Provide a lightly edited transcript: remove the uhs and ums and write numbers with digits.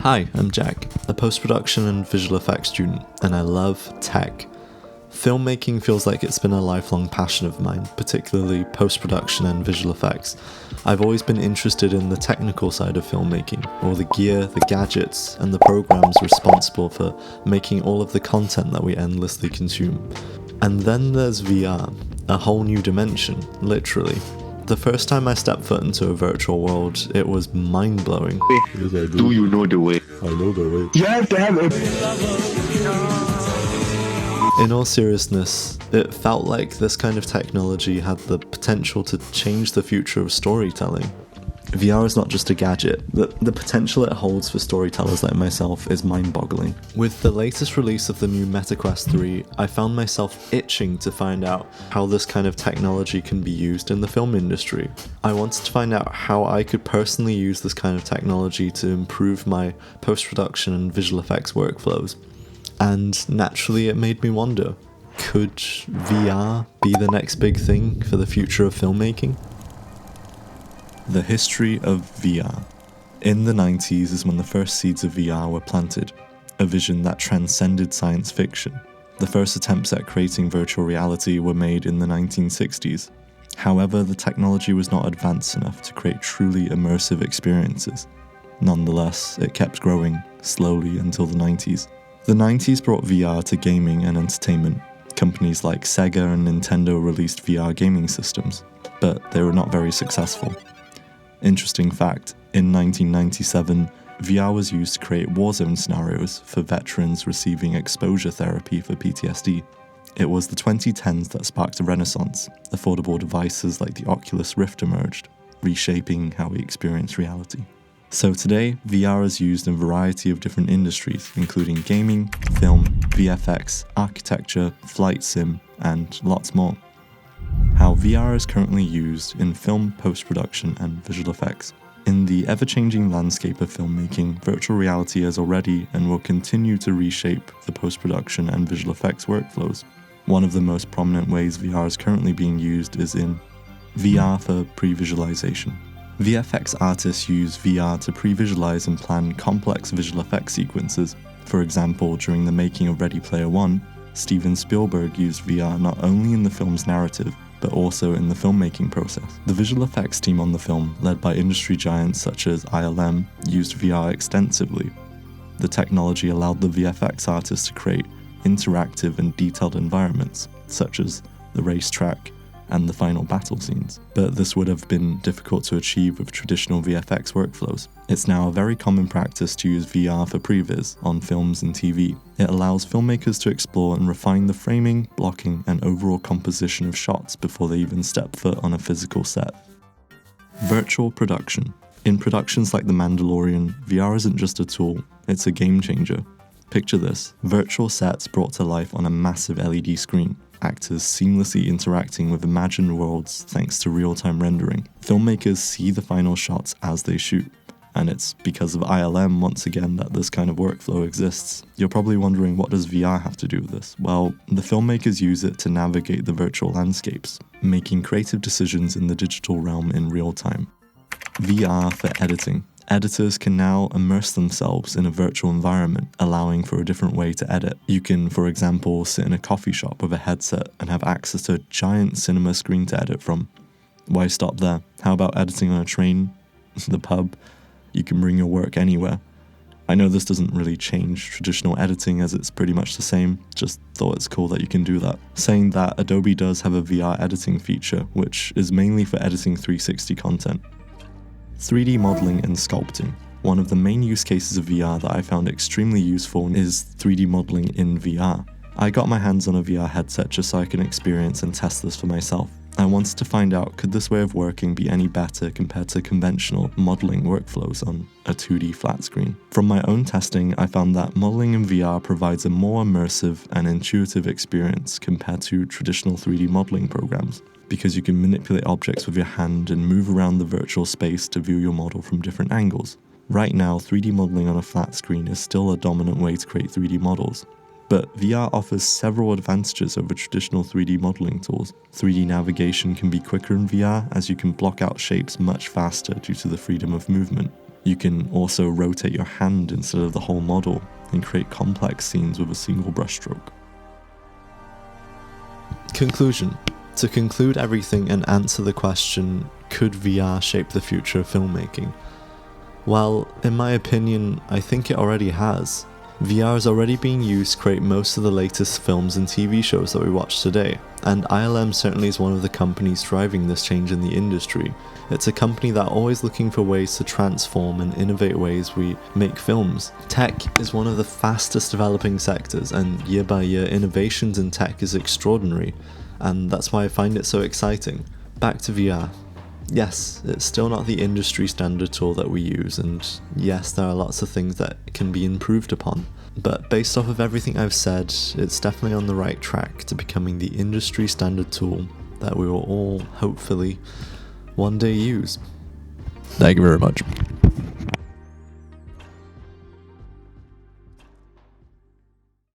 Hi, I'm Jack, a post-production and visual effects student, and I love tech. Filmmaking feels like it's been a lifelong passion of mine, particularly post-production and visual effects. I've always been interested in the technical side of filmmaking, all the gear, the gadgets, and the programs responsible for making all of the content that we endlessly consume. And then there's VR, a whole new dimension, literally. The first time I stepped foot into a virtual world, it was mind-blowing. Yes, I do you know the way? I know the way. You have to have a... In all seriousness, it felt like this kind of technology had the potential to change the future of storytelling. VR is not just a gadget, the potential it holds for storytellers like myself is mind-boggling. With the latest release of the new MetaQuest 3, I found myself itching to find out how this kind of technology can be used in the film industry. I wanted to find out how I could personally use this kind of technology to improve my post-production and visual effects workflows. And naturally it made me wonder, could VR be the next big thing for the future of filmmaking? The history of VR. In the 90s is when the first seeds of VR were planted, a vision that transcended science fiction. The first attempts at creating virtual reality were made in the 1960s. However, the technology was not advanced enough to create truly immersive experiences. Nonetheless, it kept growing, slowly until the 90s. The 90s brought VR to gaming and entertainment. Companies like Sega and Nintendo released VR gaming systems, but they were not very successful. Interesting fact, in 1997, VR was used to create warzone scenarios for veterans receiving exposure therapy for PTSD. It was the 2010s that sparked a renaissance. Affordable devices like the Oculus Rift emerged, reshaping how we experience reality. So today, VR is used in a variety of different industries, including gaming, film, VFX, architecture, flight sim, and lots more. How VR is currently used in film post-production and visual effects. In the ever-changing landscape of filmmaking, virtual reality has already and will continue to reshape the post-production and visual effects workflows. One of the most prominent ways VR is currently being used is in VR for previsualization. VFX artists use VR to pre-visualize and plan complex visual effects sequences. For example, during the making of Ready Player One, Steven Spielberg used VR not only in the film's narrative, but also in the filmmaking process. The visual effects team on the film, led by industry giants such as ILM, used VR extensively. The technology allowed the VFX artists to create interactive and detailed environments, such as the racetrack and the final battle scenes. But this would have been difficult to achieve with traditional VFX workflows. It's now a very common practice to use VR for previs on films and TV. It allows filmmakers to explore and refine the framing, blocking, and overall composition of shots before they even step foot on a physical set. Virtual production. In productions like The Mandalorian, VR isn't just a tool, it's a game changer. Picture this, virtual sets brought to life on a massive LED screen. Actors seamlessly interacting with imagined worlds thanks to real-time rendering. Filmmakers see the final shots as they shoot, and it's because of ILM once again that this kind of workflow exists. You're probably wondering, what does VR have to do with this? Well, the filmmakers use it to navigate the virtual landscapes, making creative decisions in the digital realm in real time. VR for editing. Editors can now immerse themselves in a virtual environment, allowing for a different way to edit. You can, for example, sit in a coffee shop with a headset and have access to a giant cinema screen to edit from. Why stop there? How about editing on a train, the pub? You can bring your work anywhere. I know this doesn't really change traditional editing as it's pretty much the same, just thought it's cool that you can do that. Saying that, Adobe does have a VR editing feature, which is mainly for editing 360 content. 3D modeling and sculpting. One of the main use cases of VR that I found extremely useful is 3D modeling in VR. I got my hands on a VR headset just so I can experience and test this for myself. I wanted to find out, could this way of working be any better compared to conventional modeling workflows on a 2D flat screen? From my own testing, I found that modeling in VR provides a more immersive and intuitive experience compared to traditional 3D modeling programs, because you can manipulate objects with your hand and move around the virtual space to view your model from different angles. Right now, 3D modeling on a flat screen is still a dominant way to create 3D models, but VR offers several advantages over traditional 3D modeling tools. 3D navigation can be quicker in VR, as you can block out shapes much faster due to the freedom of movement. You can also rotate your hand instead of the whole model and create complex scenes with a single brushstroke. Conclusion. To conclude everything and answer the question, could VR shape the future of filmmaking? Well, in my opinion, I think it already has. VR is already being used to create most of the latest films and TV shows that we watch today, and ILM certainly is one of the companies driving this change in the industry. It's a company that are always looking for ways to transform and innovate ways we make films. Tech is one of the fastest developing sectors, and year by year innovations in tech is extraordinary, and that's why I find it so exciting. Back to VR. Yes, it's still not the industry standard tool that we use, and yes, there are lots of things that can be improved upon. But based off of everything I've said, it's definitely on the right track to becoming the industry standard tool that we will all, hopefully, one day use. Thank you very much.